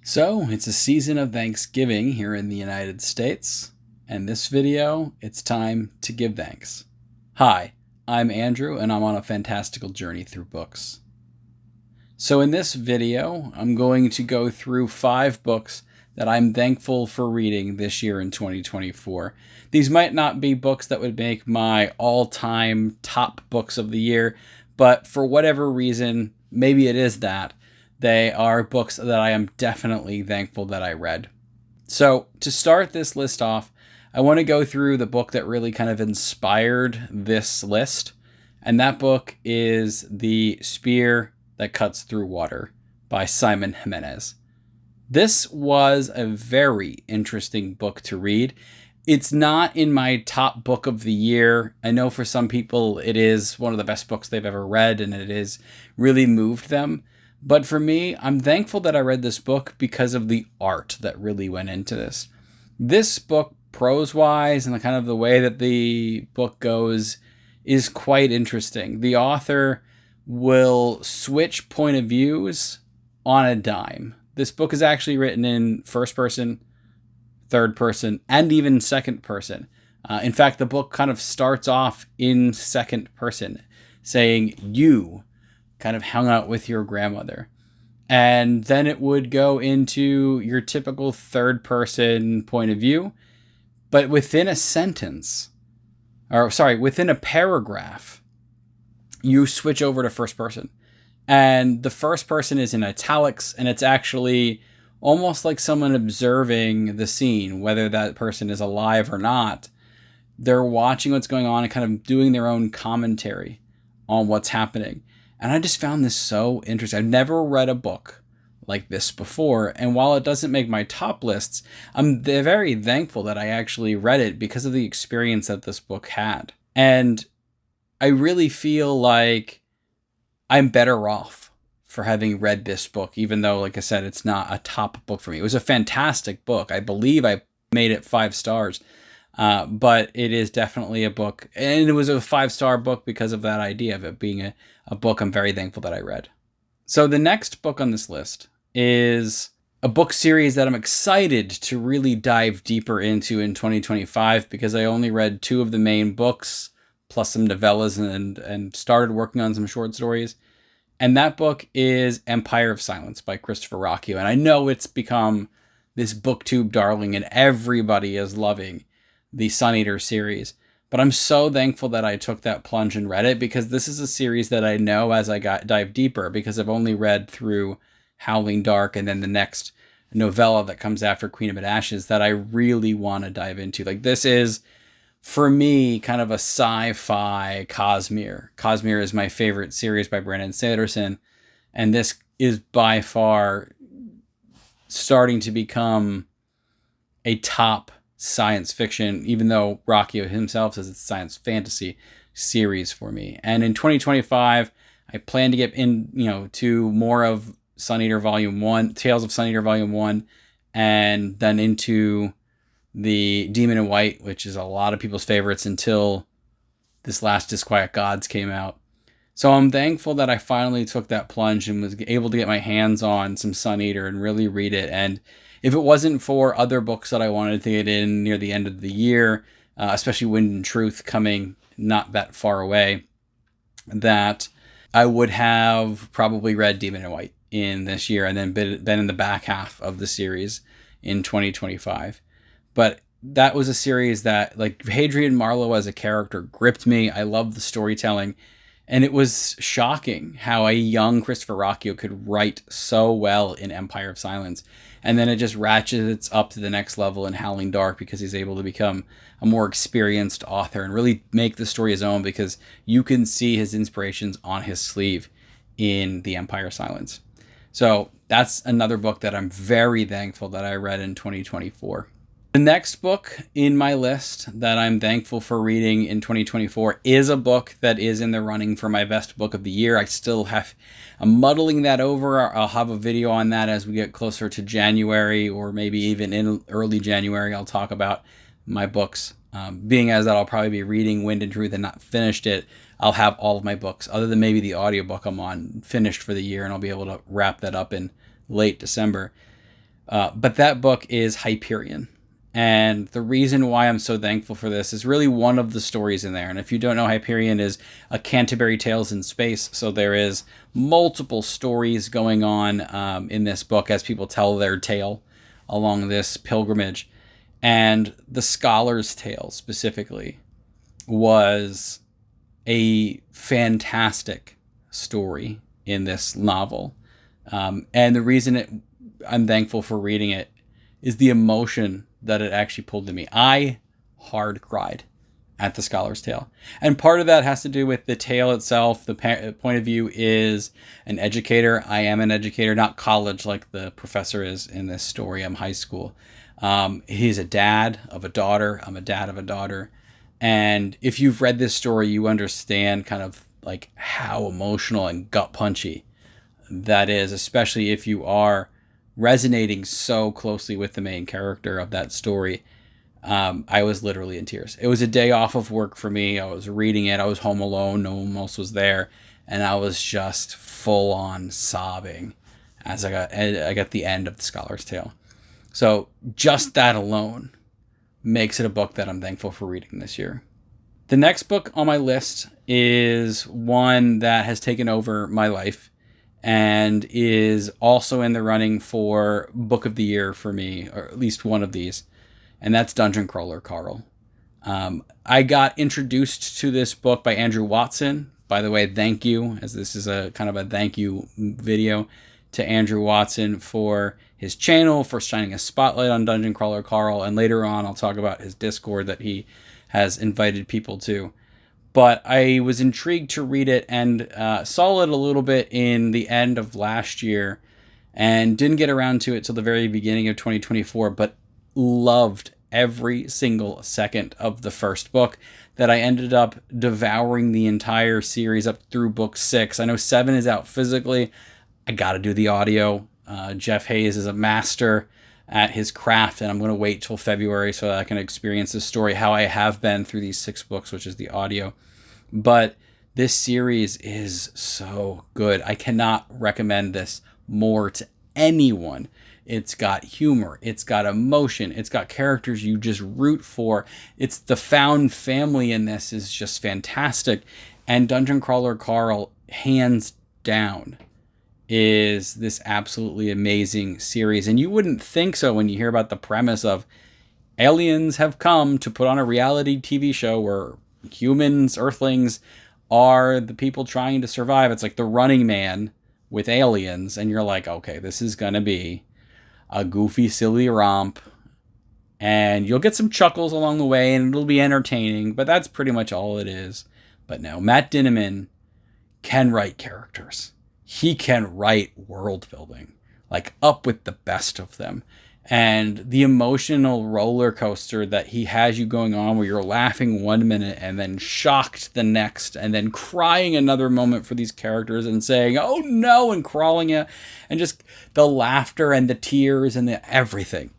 So, it's a season of Thanksgiving here in the United States, and this video, it's time to give thanks. Hi, I'm Andrew, and I'm on a fantastical journey through books. So in this video, I'm going to go through 5 books that I'm thankful for reading this year in 2024. These might not be books that would make my all-time top books of the year, but for whatever reason, maybe it is that, they are books that I am definitely thankful that I read. So to start this list off, I want to go through the book that really kind of inspired this list, and that book is The Spear That Cuts Through Water by Simon Jimenez. This was a very interesting book to read. It's not in my top book of the year. I know for some people it is one of the best books they've ever read, and it has really moved them. But for me, I'm thankful that I read this book because of the art that really went into this. This book, prose-wise, and the kind of the way that the book goes, is quite interesting. The author will switch point of views on a dime. This book is actually written in first person, third person, and even second person. In fact, the book kind of starts off in second person, saying you kind of hung out with your grandmother. And then it would go into your typical third person point of view. But within a sentence, within a paragraph, you switch over to first person. And the first person is in italics, and it's actually almost like someone observing the scene, whether that person is alive or not. They're watching what's going on and kind of doing their own commentary on what's happening. And I just found this so interesting. I've never read a book like this before. And while it doesn't make my top lists, I'm very thankful that I actually read it because of the experience that this book had. And I really feel like I'm better off for having read this book, even though, like I said, it's not a top book for me. It was a fantastic book. I believe I made it 5 stars. But it is definitely a book, and it was a 5-star book because of that idea of it being a book I'm very thankful that I read. So the next book on this list is a book series that I'm excited to really dive deeper into in 2025 because I only read 2 of the main books plus some novellas and started working on some short stories. And that book is Empire of Silence by Christopher Ruocchio. And I know it's become this booktube darling and everybody is loving the Sun Eater series. But I'm so thankful that I took that plunge and read it because this is a series that I know as I dive deeper because I've only read through Howling Dark and then the next novella that comes after Queen of Ashes that I really want to dive into. Like this is, for me, kind of a sci-fi Cosmere. Cosmere is my favorite series by Brandon Sanderson. And this is by far starting to become a top science fiction, even though Ruocchio himself says it's science fantasy series for me. And in 2025, I plan to get to more of Sun Eater Volume 1, Tales of Sun Eater Volume 1, and then into the Demon in White, which is a lot of people's favorites until this last Disquiet Gods came out. So I'm thankful that I finally took that plunge and was able to get my hands on some Sun Eater and really read it. And if it wasn't for other books that I wanted to get in near the end of the year, especially Wind and Truth coming not that far away, that I would have probably read Demon in White in this year and then been in the back half of the series in 2025. But that was a series that, like, Hadrian Marlowe as a character gripped me. I loved the storytelling. And it was shocking how a young Christopher Ruocchio could write so well in Empire of Silence. And then it just ratchets up to the next level in Howling Dark because he's able to become a more experienced author and really make the story his own because you can see his inspirations on his sleeve in the Empire of Silence. So that's another book that I'm very thankful that I read in 2024. The next book in my list that I'm thankful for reading in 2024 is a book that is in the running for my best book of the year. I'm muddling that over. I'll have a video on that as we get closer to January, or maybe even in early January. I'll talk about my books. Being as that I'll probably be reading Wind and Truth and not finished it, I'll have all of my books, other than maybe the audiobook I'm on, finished for the year, and I'll be able to wrap that up in late December. But that book is Hyperion. And the reason why I'm so thankful for this is really one of the stories in there. And if you don't know, Hyperion is a Canterbury Tales in space. So there is multiple stories going on in this book as people tell their tale along this pilgrimage. And the Scholar's Tale specifically was a fantastic story in this novel. And the reason I'm thankful for reading it is the emotion that it actually pulled to me. I hard cried at The Scholar's Tale. And part of that has to do with the tale itself. The point of view is an educator. I am an educator, not college like the professor is in this story. I'm high school. He's a dad of a daughter. I'm a dad of a daughter. And if you've read this story, you understand kind of like how emotional and gut punchy that is, especially if you are resonating so closely with the main character of that story. I was literally in tears. It was a day off of work for me. I was reading it. I was home alone. No one else was there. And I was just full on sobbing as I got the end of The Scholar's Tale. So just that alone makes it a book that I'm thankful for reading this year. The next book on my list is one that has taken over my life and is also in the running for Book of the Year for me, or at least one of these, and that's Dungeon Crawler Carl. I got introduced to this book by Andrew Watson. By the way, thank you, as this is a kind of a thank you video to Andrew Watson for his channel, for shining a spotlight on Dungeon Crawler Carl, and later on I'll talk about his Discord that he has invited people to. But I was intrigued to read it and saw it a little bit in the end of last year and didn't get around to it till the very beginning of 2024, but loved every single second of the first book that I ended up devouring the entire series up through book 6. I know 7 is out physically. I got to do the audio. Jeff Hayes is a master at his craft, and I'm going to wait till February so that I can experience this story how I have been through these 6 books, which is the audio. But this series is so good. I cannot recommend this more to anyone. It's got humor. It's got emotion. It's got characters you just root for. It's the found family in this is just fantastic. And Dungeon Crawler Carl, hands down, is this absolutely amazing series. And you wouldn't think so when you hear about the premise of aliens have come to put on a reality TV show where humans, earthlings, are the people trying to survive. It's like The Running Man with aliens, and you're like, okay, this is going to be a goofy, silly romp, and you'll get some chuckles along the way, and it'll be entertaining, but that's pretty much all it is. But no, Matt Dinniman can write characters. He can write world building, like up with the best of them. And the emotional roller coaster that he has you going on where you're laughing one minute and then shocked the next and then crying another moment for these characters and saying, oh no, and crawling out, and just the laughter and the tears and the everything.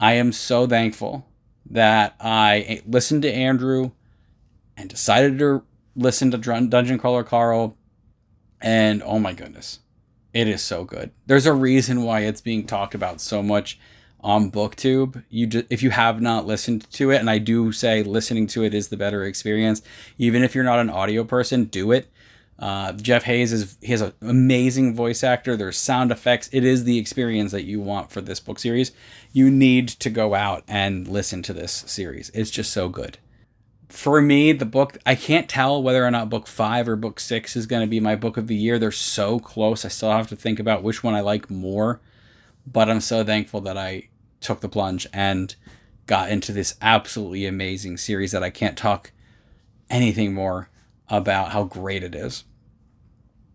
I am so thankful that I listened to Andrew and decided to listen to Dungeon Crawler Carl. And oh my goodness, it is so good. There's a reason why it's being talked about so much on BookTube. If you have not listened to it, and I do say listening to it is the better experience, even if you're not an audio person, do it. Jeff Hayes he has an amazing voice actor. There's sound effects. It is the experience that you want for this book series. You need to go out and listen to this series. It's just so good. For me, the book, I can't tell whether or not book 5 or book 6 is going to be my book of the year. They're so close. I still have to think about which one I like more. But I'm so thankful that I took the plunge and got into this absolutely amazing series that I can't talk anything more about how great it is.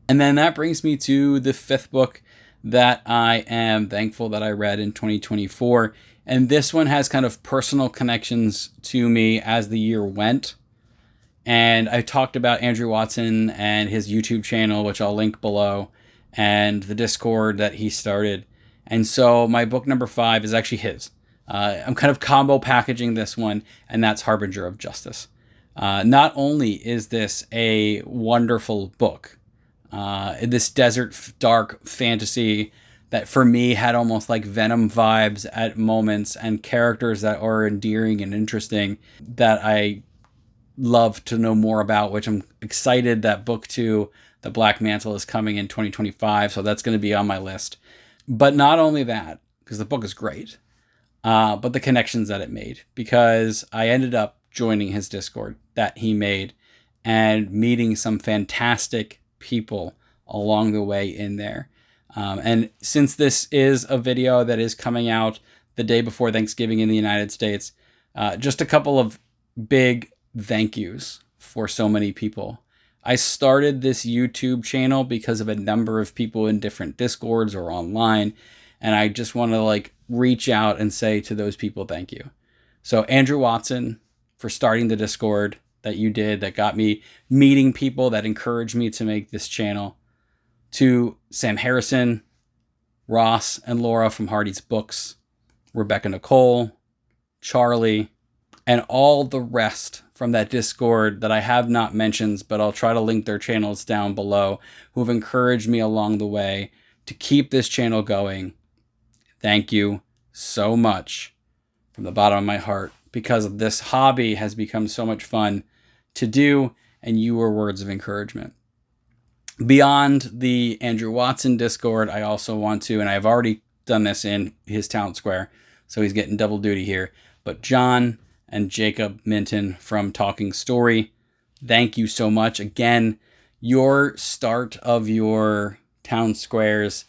And then that brings me to the 5th book that I am thankful that I read in 2024. And this one has kind of personal connections to me as the year went. And I talked about Andrew Watson and his YouTube channel, which I'll link below, and the Discord that he started. And so my book number 5 is actually his. I'm kind of combo packaging this one, and that's Harbinger of Justice. Not only is this a wonderful book, this desert dark fantasy that for me had almost like Venom vibes at moments, and characters that are endearing and interesting that I love to know more about, which I'm excited that book 2, The Black Mantle, is coming in 2025. So that's going to be on my list. But not only that, because the book is great, but the connections that it made, because I ended up joining his Discord that he made and meeting some fantastic people along the way in there. And since this is a video that is coming out the day before Thanksgiving in the United States, just a couple of big thank yous for so many people. I started this YouTube channel because of a number of people in different Discords or online, and I just want to like reach out and say to those people, thank you. So Andrew Watson, for starting the Discord that you did, that got me meeting people that encouraged me to make this channel. To Sam Harrison, Ross and Laura from Hardy's Books, Rebecca Nicole, Charlie, and all the rest from that Discord that I have not mentioned, but I'll try to link their channels down below, who have encouraged me along the way to keep this channel going. Thank you so much from the bottom of my heart, because this hobby has become so much fun to do, and you were words of encouragement. Beyond the Andrew Watson Discord, I also want to, and I've already done this in his Town Square, so he's getting double duty here, but John and Jacob Minton from Talking Story, thank you so much. Again, your start of your Town Squares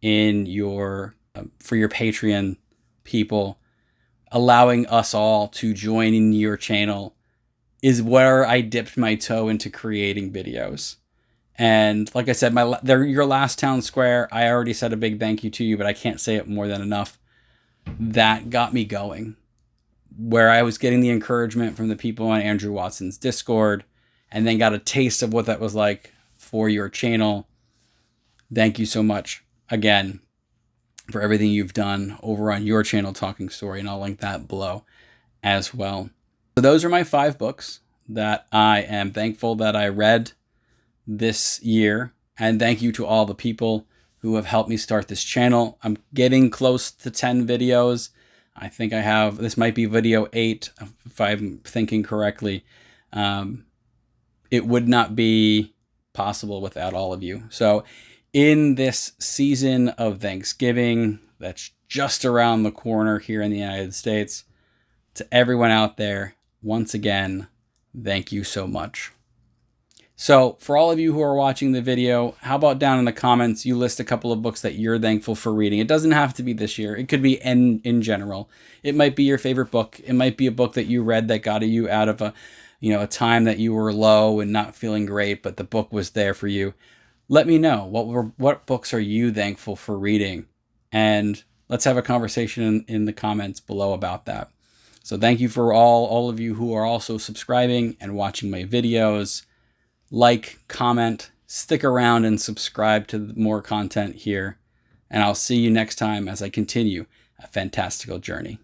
in your for your Patreon people, allowing us all to join in your channel, is where I dipped my toe into creating videos. And like I said, your last Town Square, I already said a big thank you to you, but I can't say it more than enough. That got me going, where I was getting the encouragement from the people on Andrew Watson's Discord, and then got a taste of what that was like for your channel. Thank you so much again for everything you've done over on your channel, Talking Story, and I'll link that below as well. So those are my 5 books that I am thankful that I read this year, and thank you to all the people who have helped me start this channel. I'm getting close to 10 videos. I think I have, this might be video 8, if I'm thinking correctly. It would not be possible without all of you. So in this season of Thanksgiving, that's just around the corner here in the United States, to everyone out there, once again, thank you so much. So for all of you who are watching the video, how about down in the comments, you list a couple of books that you're thankful for reading. It doesn't have to be this year. It could be in general. It might be your favorite book. It might be a book that you read that got you out of a time that you were low and not feeling great, but the book was there for you. Let me know, what books are you thankful for reading? And let's have a conversation in the comments below about that. So thank you for all of you who are also subscribing and watching my videos. Like, comment, stick around, and subscribe to more content here. And I'll see you next time as I continue a fantastical journey.